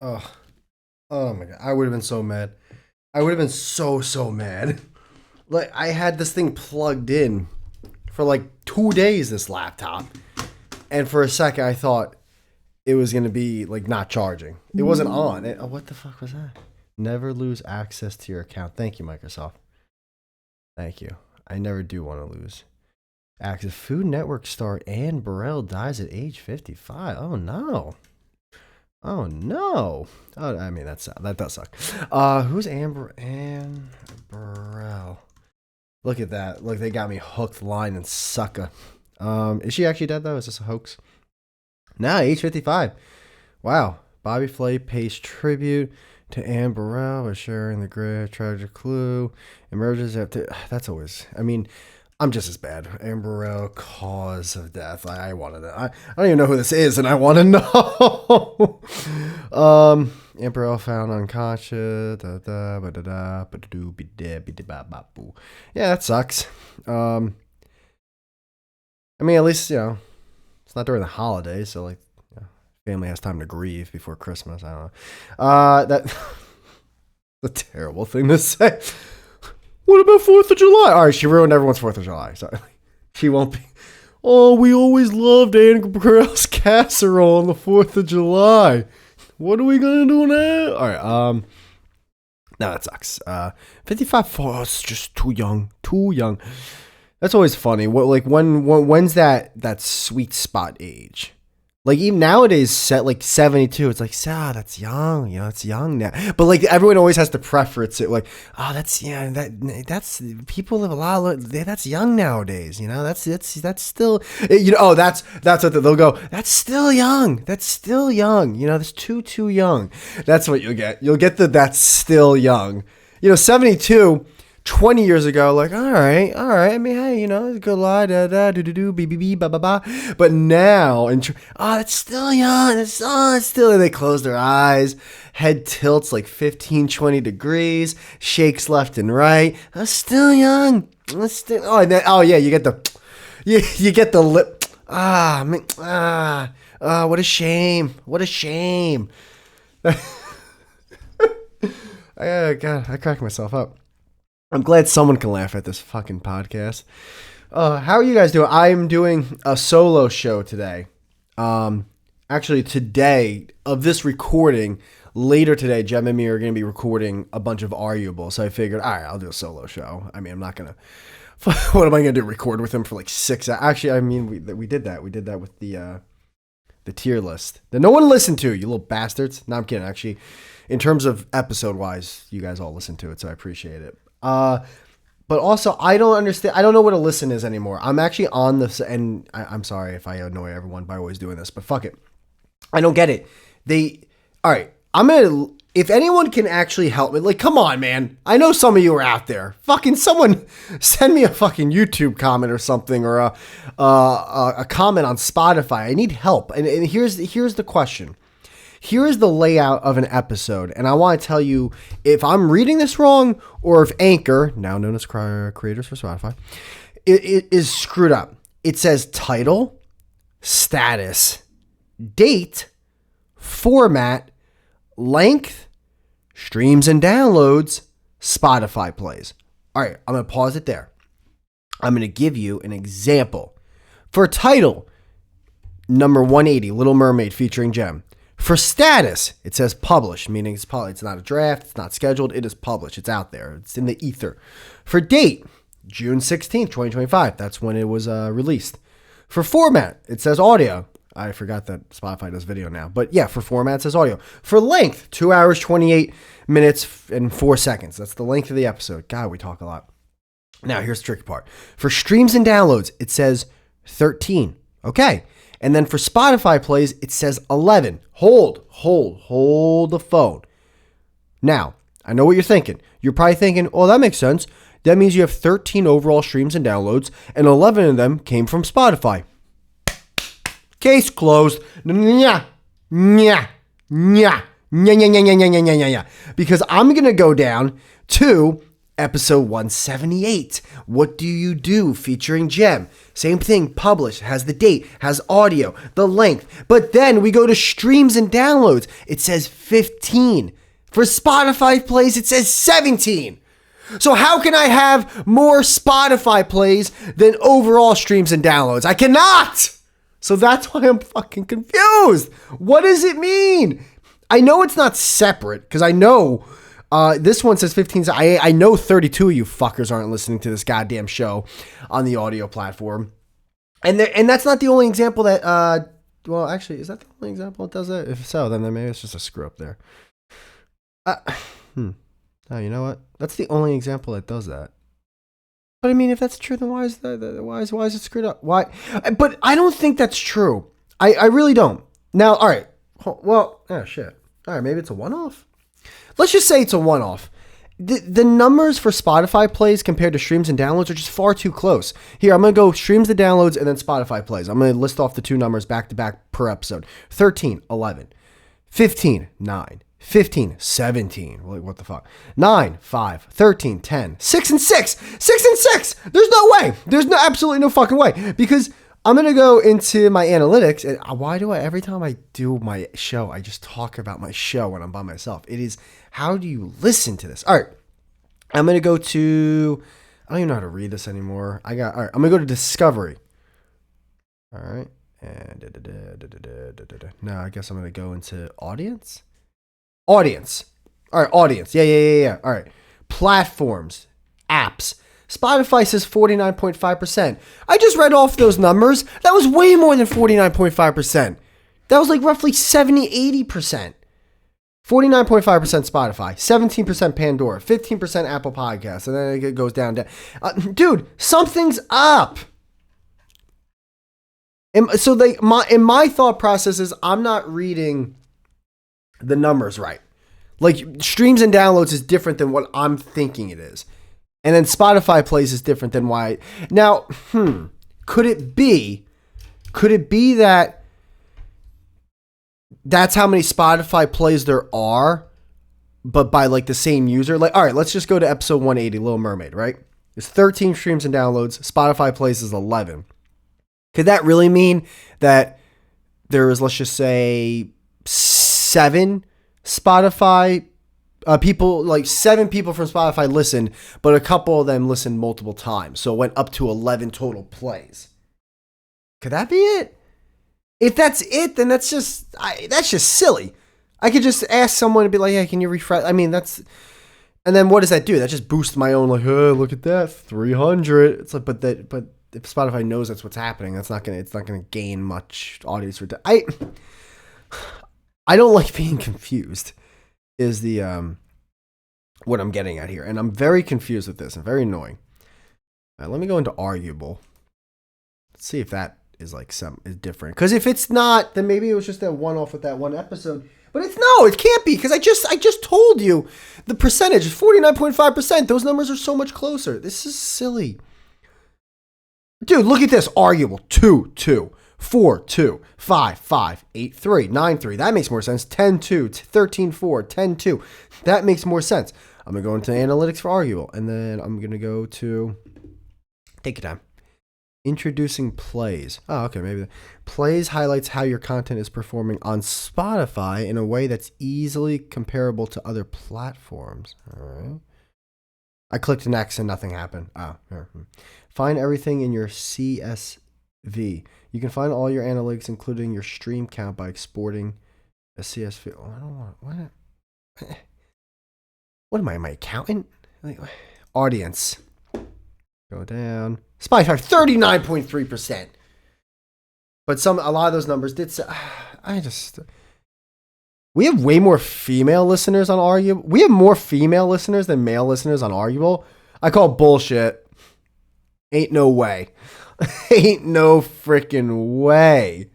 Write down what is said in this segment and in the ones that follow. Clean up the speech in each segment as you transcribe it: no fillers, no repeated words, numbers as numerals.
Oh, oh my God. I would have been so mad. I would have been so mad. Like, I had this thing plugged in for like 2 days, this laptop. And for a second, I thought it was going to be like not charging. It wasn't on. What the fuck was that? Never lose access to your account. Thank you, Microsoft. Thank you. I never do want to lose access. Food Network star Anne Burrell dies at age 55. Oh, no. Oh no! Oh, I mean that does suck. Who's Anne Burrell? Look at that! Look, they got me hooked, line, and sucker. Is she actually dead though? Is this a hoax? Nah, age 55. Wow. Bobby Flay pays tribute to Anne Burrell by sharing the great tragic clue. Emerges after. That's always. I mean, I'm just as bad. Anne Burrell, cause of death. I want to know. I don't even know who this is, and I want to know. Anne Burrell found unconscious. Yeah, that sucks. I mean, at least, it's not during the holidays, so, like, family has time to grieve before Christmas. I don't know. That's a terrible thing to say. What about 4th of July? All right, she ruined everyone's 4th of July. Sorry. She won't be. Oh, we always loved Anne Burrell's casserole on the 4th of July. What are we going to do now? All right, no, that sucks. 55 for us, just too young. Too young. That's always funny. When's that sweet spot age? Like, even nowadays, set like 72, it's like, that's young, it's young now. But like, everyone always has to preference it, like, oh, that's people live a lot. That's young nowadays, that's still, that's what they'll go. That's still young. That's still young. That's too young. That's what you'll get. You'll get that's still young. 72. 20 years ago, like, all right. I mean, hey, good lie, ba. But now, that's still young. It's still, and they close their eyes, head tilts like 15, 20 degrees, shakes left and right. That's still young. Yeah, you get you get the lip. What a shame. What a shame. God, I cracked myself up. I'm glad someone can laugh at this fucking podcast. How are you guys doing? I'm doing a solo show today. Actually, today of this recording, later today, Jem and me are going to be recording a bunch of Arguable. So I figured, all right, I'll do a solo show. I mean, I'm not going to. What am I going to do? Record with him for like 6 hours? Actually, I mean, we did that. We did that with the tier list that no one listened to, you little bastards. No, I'm kidding. Actually, in terms of episode wise, you guys all listened to it, so I appreciate it. But also, I don't understand. I don't know what a listen is anymore. I'm actually on this, and I'm sorry if I annoy everyone by always doing this, but fuck it. I don't get it. All right, if anyone can actually help me, like, come on, man. I know some of you are out there. Fucking someone send me a fucking YouTube comment or something, or a comment on Spotify. I need help. And here's the question. Here is the layout of an episode, and I want to tell you if I'm reading this wrong or if Anchor, now known as Creators for Spotify, it is screwed up. It says title, status, date, format, length, streams and downloads, Spotify plays. All right, I'm going to pause it there. I'm going to give you an example. For title, number 180, Little Mermaid featuring Jem. For status, it says published, meaning it's not a draft, it's not scheduled, it is published, it's out there, it's in the ether. For date, June 16th, 2025, that's when it was released. For format, it says audio. I forgot that Spotify does video now, but yeah, for format, it says audio. For length, 2 hours, 28 minutes, and 4 seconds. That's the length of the episode. God, we talk a lot. Now, here's the tricky part. For streams and downloads, it says 13. Okay. And then for Spotify plays, it says 11. Hold the phone. Now, I know what you're thinking. You're probably thinking, oh, that makes sense. That means you have 13 overall streams and downloads, and 11 of them came from Spotify. Case closed. Nya. Because I'm going to go down to Episode 178, What Do You Do? Featuring Jem. Same thing, published, has the date, has audio, the length. But then we go to streams and downloads. It says 15. For Spotify plays, it says 17. So how can I have more Spotify plays than overall streams and downloads? I cannot! So that's why I'm fucking confused. What does it mean? I know it's not separate, because I know... this one says 15. I know 32 of you fuckers aren't listening to this goddamn show on the audio platform. And that's not the only example that, well, actually, is that the only example that does that? If so, then maybe it's just a screw up there. Oh, you know what? That's the only example that does that. But I mean, if that's true, then why is it screwed up? Why? But I don't think that's true. I really don't. Now, all right. Well, shit. All right, maybe it's a one-off. Let's just say it's a one-off. The numbers for Spotify plays compared to streams and downloads are just far too close. Here, I'm going to go streams to downloads and then Spotify plays. I'm going to list off the two numbers back to back per episode. 13, 11. 15, 9. 15, 17. What the fuck? 9, 5. 13, 10. 6 and 6. 6 and 6. There's no way. There's absolutely no fucking way. Because I'm going to go into my analytics, and why do every time I do my show, I just talk about my show when I'm by myself? It is, how do you listen to this? All right, I'm going to go to, I don't even know how to read this anymore. All right, I'm going to go to Discovery. All right, and now I guess I'm going to go into Audience. Audience. All right, Audience. Yeah. All right, Platforms, Apps. Spotify says 49.5%. I just read off those numbers. That was way more than 49.5%. That was like roughly 70-80%. 49.5% Spotify, 17% Pandora, 15% Apple Podcasts, and then it goes down. Dude, something's up. So in my thought process is I'm not reading the numbers right. Like streams and downloads is different than what I'm thinking it is. And then Spotify plays is different than why. Now, could it be that that's how many Spotify plays there are, but by like the same user? Like, all right, let's just go to episode 180, Little Mermaid, right? There's 13 streams and downloads. Spotify plays is 11. Could that really mean that there is, let's just say, 7 Spotify people, like 7 people from Spotify listened, but a couple of them listened multiple times. So it went up to 11 total plays. Could that be it? If that's it, then that's just silly. I could just ask someone to be like, hey, can you refresh? I mean, and then what does that do? That just boosts my own, like, oh, look at that, 300. It's like, but if Spotify knows that's what's happening, it's not gonna gain much audience for. I don't like being confused. Is the what I'm getting at here, and I'm very confused with this and very annoying. All right, let me go into arguable. Let's see if that is like is different. Because if it's not, then maybe it was just that one off with that one episode. But it can't be, because I just told you the percentage is 49.5%. Those numbers are so much closer. This is silly. Dude, look at this. Arguable. 2, 2. 4, 2, 5, 5, 8, 3, 9, 3. That makes more sense. 10, 2, 13, 4, 10, 2. That makes more sense. I'm going to go into analytics for arguable. And then I'm going to go to, take your time, introducing plays. Oh, okay. Maybe plays highlights how your content is performing on Spotify in a way that's easily comparable to other platforms. All right. I clicked next and nothing happened. Oh, here. Find everything in your CSV. You can find all your analytics, including your stream count, by exporting a CSV. Oh, I don't want what am I, my accountant? Audience. Go down. Spotify, 39.3%. But a lot of those numbers did say, we have way more female listeners on Arguable. We have more female listeners than male listeners on Arguable. I call bullshit. Ain't no way. Ain't no freaking way.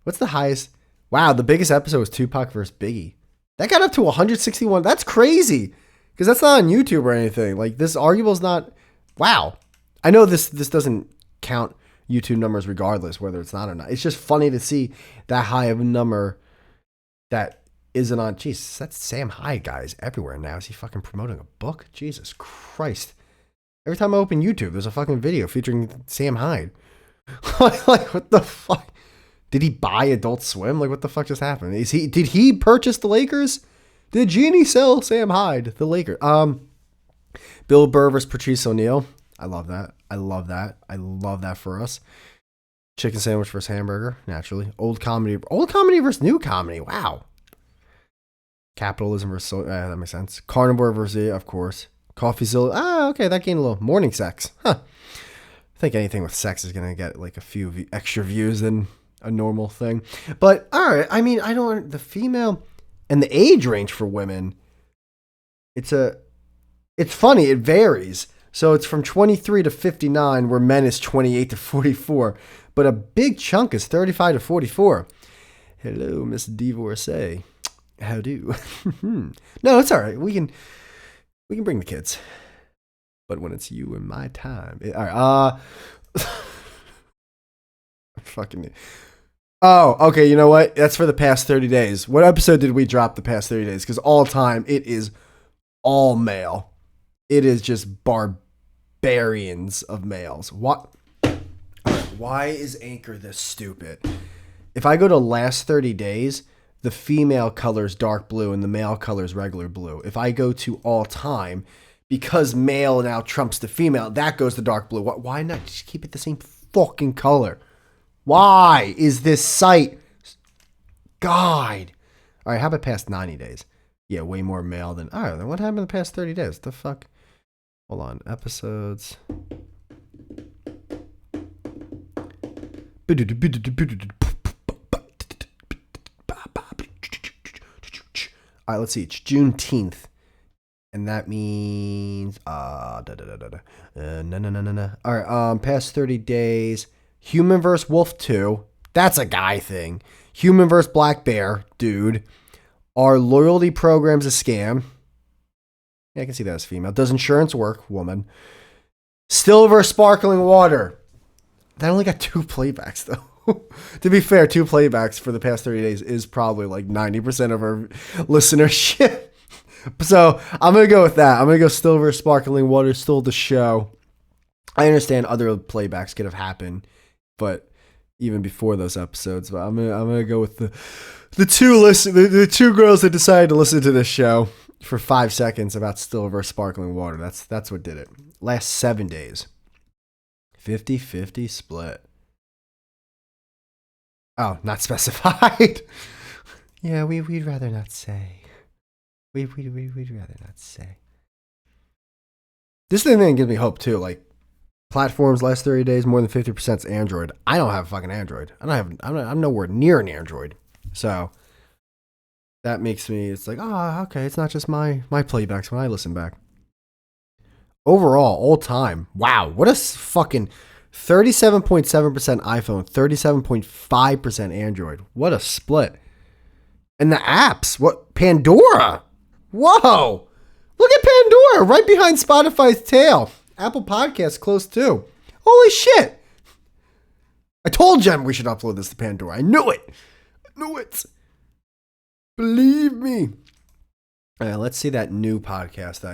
What's the highest? Wow, the biggest episode was Tupac versus Biggie. That got up to 161. That's crazy. Because that's not on YouTube or anything. Like, this Arguable's not. Wow. I know this doesn't count YouTube numbers regardless, whether it's not or not. It's just funny to see that high of a number that isn't on. Jesus, that's Sam Hyde guys everywhere now. Is he fucking promoting a book? Jesus Christ. Every time I open YouTube, there's a fucking video featuring Sam Hyde. Like, what the fuck? Did he buy Adult Swim? Like, what the fuck just happened? Did he purchase the Lakers? Did Genie sell Sam Hyde the Lakers? Bill Burr versus Patrice O'Neal. I love that. I love that for us. Chicken sandwich versus hamburger, naturally. Old comedy versus new comedy. Wow. Capitalism versus that makes sense. Carnivore versus, of course. CoffeeZilla. Okay, that gained a little. Morning sex. Huh. I think anything with sex is gonna get like a few extra views than a normal thing. But all right, I mean, the female and the age range for women. It's funny. It varies. So it's from 23 to 59, where men is 28 to 44. But a big chunk is 35 to 44. Hello, Miss Divorcee. How do? No, it's all right. We can bring the kids. But when it's you and my time. All right. Fucking. Oh, okay. You know what? That's for the past 30 days. What episode did we drop the past 30 days? Because all time, it is all male. It is just barbarians of males. What? Why is Anchor this stupid? If I go to last 30 days, the female color is dark blue and the male color is regular blue. If I go to all time, because male now trumps the female, that goes to dark blue. Why not just keep it the same fucking color? Why is this site guide? All right, how about past 90 days? Yeah, way more male than... All right, then what happened in the past 30 days? What the fuck? Hold on. Episodes. All right, let's see. It's Juneteenth. And that means... No. All right, past 30 days. Human vs. Wolf 2. That's a guy thing. Human vs. Black Bear. Dude. Are loyalty programs a scam? Yeah, I can see that as female. Does insurance work? Woman. Still vs. Sparkling Water. That only got 2 playbacks, though. To be fair, 2 playbacks for the past 30 days is probably like 90% of our listenership. So I'm going to go with that. I'm going to go Still vs. Sparkling Water, still the show. I understand other playbacks could have happened, but even before those episodes. But I'm gonna go with the two girls that decided to listen to this show for 5 seconds about Still vs. Sparkling Water. That's what did it. Last 7 days. 50-50 split. Oh, not specified. Yeah, we'd rather not say. We'd rather not say. This thing gives me hope too. Like, platforms last 30 days, more than 50% is Android. I don't have a fucking Android. I'm nowhere near an Android. So that makes me, it's like, oh, okay, it's not just my playbacks when I listen back. Overall, all time, wow, what a fucking 37.7% iPhone, 37.5% Android. What a split. And the apps, what, Pandora? Whoa, look at Pandora, right behind Spotify's tail. Apple Podcasts close too. Holy shit. I told Jem we should upload this to Pandora. I knew it. Believe me. All right, let's see that new podcast that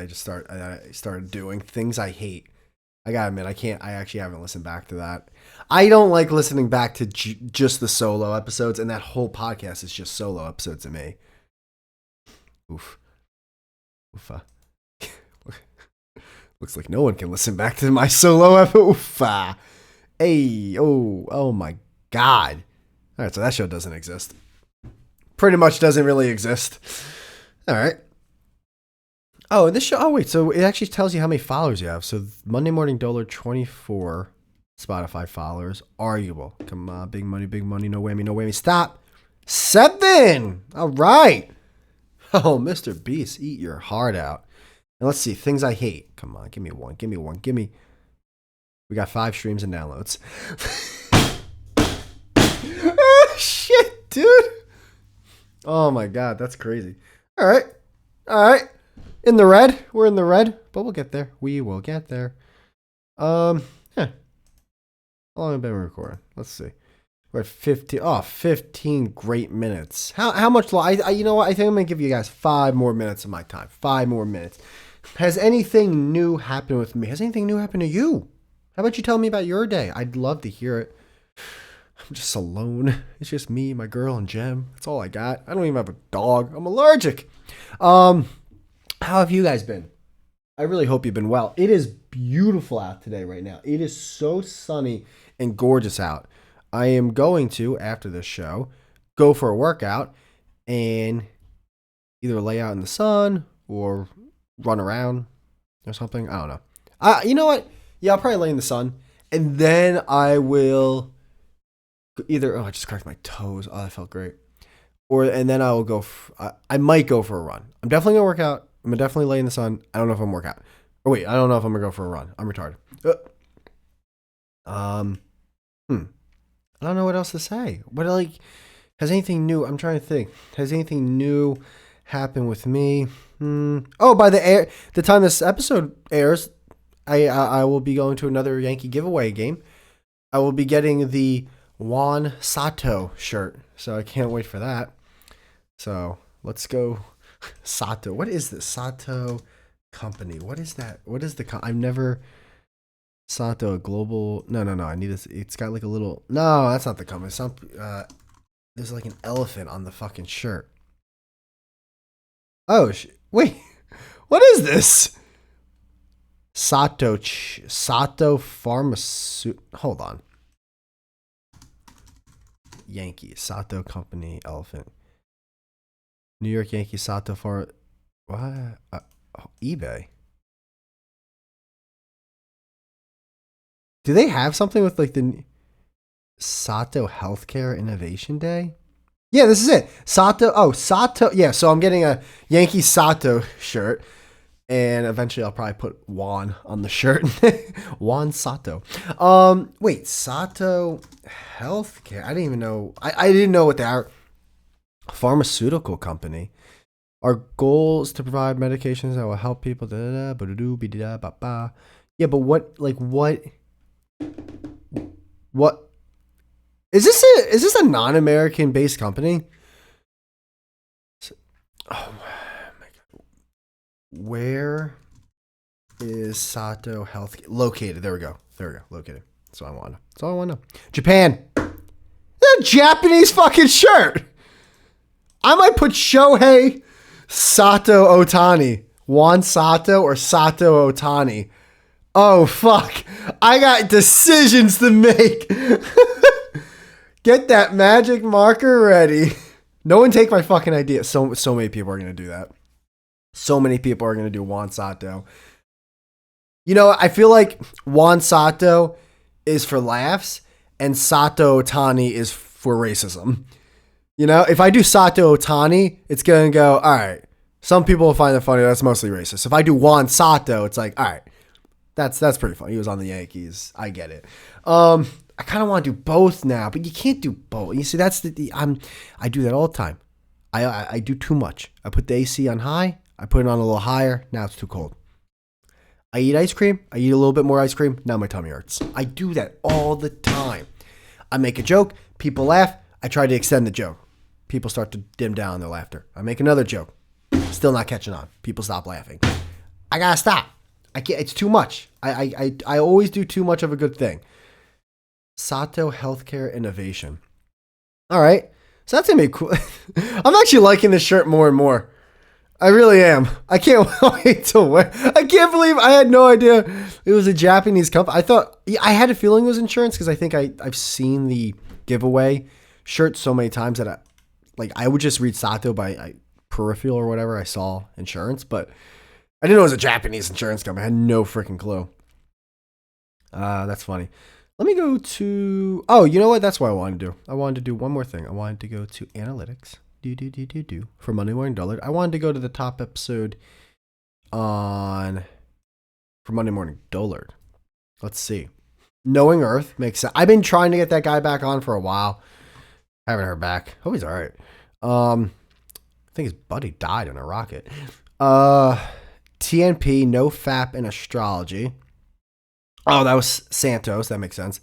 I started doing. Things I Hate. I gotta admit, I actually haven't listened back to that. I don't like listening back to just the solo episodes, and that whole podcast is just solo episodes of me. Oof. Looks like no one can listen back to my solo episode. Hey, oh my God. All right, so that show doesn't exist. Pretty much doesn't really exist. All right. Oh, and this show, wait, so it actually tells you how many followers you have. So Monday Morning Dullard, 24 Spotify followers. Arguable. Come on, big money, no whammy. Stop. 7. All right. Oh, Mr. Beast, eat your heart out. And let's see, things I hate. Come on, give me one. We got 5 streams and downloads. Oh, shit, dude. Oh my God, that's crazy. All right. In the red. We're in the red, but we'll get there. We will get there. Yeah. How long have I been recording? Let's see. We're at 15. Oh, 15 great minutes. How much long? You know what? I think I'm going to give you guys 5 more minutes of my time. 5 more minutes. Has anything new happened with me? Has anything new happened to you? How about you tell me about your day? I'd love to hear it. I'm just alone. It's just me, my girl, and Jem. That's all I got. I don't even have a dog. I'm allergic. How have you guys been? I really hope you've been well. It is beautiful out today right now. It is so sunny and gorgeous out. I am going to, after this show, go for a workout and either lay out in the sun or run around or something. I don't know. You know what? Yeah, I'll probably lay in the sun. And then I will either... Oh, I just cracked my toes. Oh, that felt great. And then I will go... I might go for a run. I'm definitely going to work out. I'm going to definitely lay in the sun. I don't know if I'm going to work out. Or wait, I don't know if I'm going to go for a run. I'm retarded. I don't know what else to say. Has anything new? I'm trying to think. Has anything new happened with me? Oh, by the time this episode airs, I will be going to another Yankee giveaway game. I will be getting the Juan Soto shirt, so I can't wait for that. So let's go, Sato. What is this Sato company? What is that? What is I've never. Sato, a global... No. I need this. It's got like a little... No, that's not the company. There's like an elephant on the fucking shirt. Oh, wait. What is this? Sato Pharmaceutical... Hold on. Yankee. Sato Company, elephant. New York Yankee, Sato What? eBay. Do they have something with like the Sato Healthcare Innovation Day? Yeah, this is it. Sato. Yeah, so I'm getting a Yankee Sato shirt. And eventually I'll probably put Juan on the shirt. Juan Sato. Wait, Sato Healthcare. I didn't even know. I didn't know what they are. Pharmaceutical company. Our goal is to provide medications that will help people. Yeah, but what is this? Is this a non-American based company? Oh my god! Where is Sato Health located? There we go. Located. That's all I want. That's all I want to know. Japan. That's a Japanese fucking shirt. I might put Shohei Sato Otani, Juan Sato, or Sato Otani. Oh, fuck. I got decisions to make. Get that magic marker ready. No one take my fucking idea. So many people are going to do that. So many people are going to do Juan Sato. You know, I feel like Juan Sato is for laughs and Sato Otani is for racism. You know, if I do Sato Otani, it's going to go, all right, some people will find it funny. That's mostly racist. If I do Juan Sato, it's like, all right. That's pretty funny. He was on the Yankees. I get it. I kind of want to do both now, but you can't do both. You see, that's I do that all the time. I do too much. I put the AC on high. I put it on a little higher. Now it's too cold. I eat ice cream. I eat a little bit more ice cream. Now my tummy hurts. I do that all the time. I make a joke. People laugh. I try to extend the joke. People start to dim down their laughter. I make another joke. Still not catching on. People stop laughing. I gotta stop. I can't. It's too much. I always do too much of a good thing. Sato Healthcare Innovation. All right. So that's going to be cool. I'm actually liking this shirt more and more. I really am. I can't wait to wear. I can't believe I had no idea it was a Japanese company. I had a feeling it was insurance because I think I've seen the giveaway shirt so many times that I would just read Sato by peripheral or whatever. I saw insurance, but I didn't know it was a Japanese insurance company. I had no freaking clue. That's funny. Let me go to... Oh, you know what? That's what I wanted to do. I wanted to do one more thing. I wanted to go to analytics. For Monday Morning Dullard. I wanted to go to the top episode for Monday Morning Dullard. Let's see. Knowing Earth makes sense. I've been trying to get that guy back on for a while. Haven't heard back. Hope he's all right. I think his buddy died in a rocket. TNP, no FAP in astrology. Oh, that was Santos. That makes sense.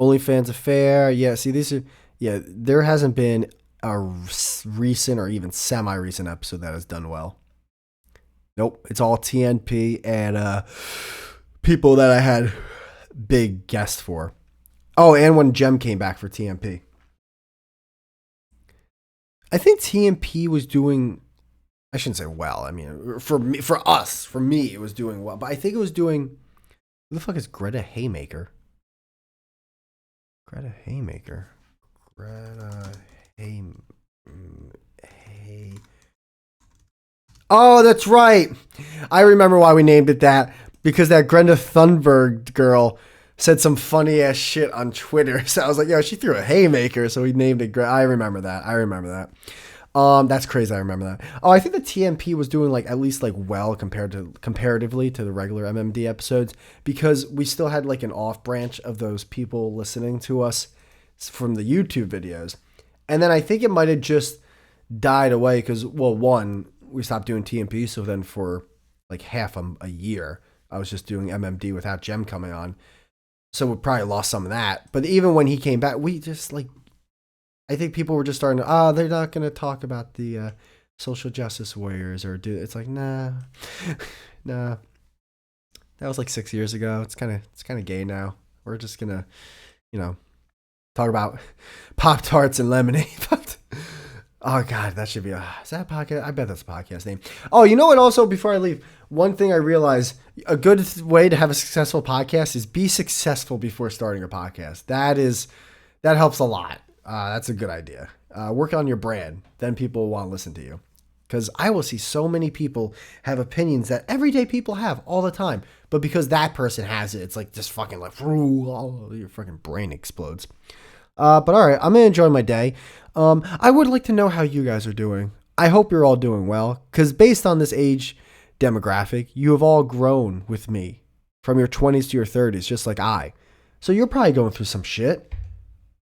OnlyFans affair. Yeah, see, these are, yeah, there hasn't been a recent or even semi-recent episode that has done well. Nope, it's all TNP and people that I had big guests for. Oh, and when Jem came back for TMP. I think TMP was doing, I shouldn't say well. I mean, for me, for me, it was doing well. But I think it was doing, who the fuck is Greta Haymaker? Greta Haymaker. Greta Hay. Hay. Oh, that's right. I remember why we named it that. Because that Greta Thunberg girl said some funny ass shit on Twitter. So I was like, yo, she threw a haymaker. So we named it Greta. I remember that. That's crazy. I remember that. Oh, I think the TMP was doing like at least like well comparatively to the regular MMD episodes because we still had like an off branch of those people listening to us from the YouTube videos. And then I think it might have just died away because, well, one, we stopped doing TMP. So then for like half a year, I was just doing MMD without Jem coming on. So we probably lost some of that. But even when he came back, we just like, I think people were just starting to, they're not going to talk about the social justice warriors or do, it's like, nah. That was like 6 years ago. It's kind of gay now. We're just going to, talk about Pop-Tarts and lemonade. Oh, God, that should be is that a podcast? I bet that's a podcast name. Oh, you know what? Also, before I leave, one thing I realized, a good way to have a successful podcast is be successful before starting a podcast. That helps a lot. That's a good idea. Work on your brand. Then people will want to listen to you. Because I will see so many people have opinions that everyday people have all the time. But because that person has it, it's like just fucking like, your fucking brain explodes. But all right, I'm going to enjoy my day. I would like to know how you guys are doing. I hope you're all doing well. Because based on this age demographic, you have all grown with me. From your 20s to your 30s, just like I. So you're probably going through some shit.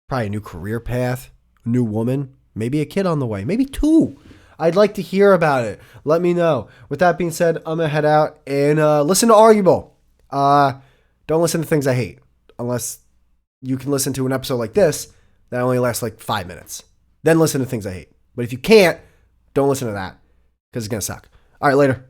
Probably a new career path, a new woman, maybe a kid on the way, maybe 2. I'd like to hear about it. Let me know. With that being said, I'm going to head out and listen to Arguable. Don't listen to things I hate. Unless you can listen to an episode like this that only lasts like 5 minutes. Then listen to things I hate. But if you can't, don't listen to that because it's going to suck. All right, later.